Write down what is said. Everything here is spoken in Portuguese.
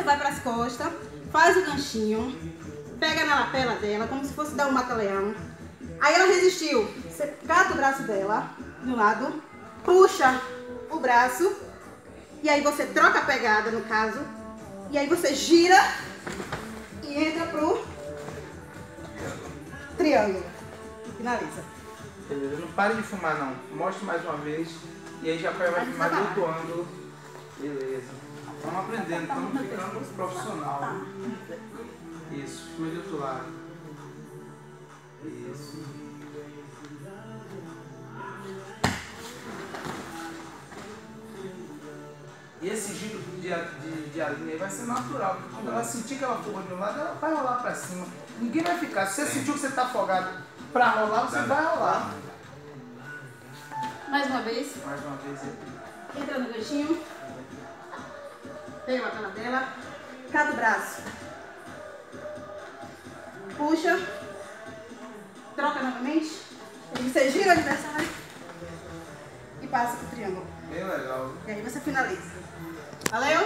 vai para as costas, faz o ganchinho, pega na lapela dela, como se fosse dar um mata-leão. Aí ela resistiu, você cata o braço dela de um lado, puxa o braço, e aí você troca a pegada, no caso, e aí você gira e entra pro triângulo. Finaliza. Beleza, não pare de filmar não. Mostre mais uma vez. E aí já vai filmar de outro ângulo. Beleza. Estamos aprendendo, estamos ficando profissional. Isso, filma de outro lado. Isso. E esse giro de Aline aí vai ser natural, porque quando ela sentir que ela afogou de um lado, ela vai rolar pra cima. Ninguém vai ficar. Se você sentiu que você tá afogado pra rolar, você vai rolar. Mais uma vez. Mais uma vez aí. Entra no ganchinho. Pega a lapela dela. Cada o braço. Puxa. Troca novamente. Aí você gira o adversário. E passa pro triângulo. Bem legal. E aí você finaliza. Valeu?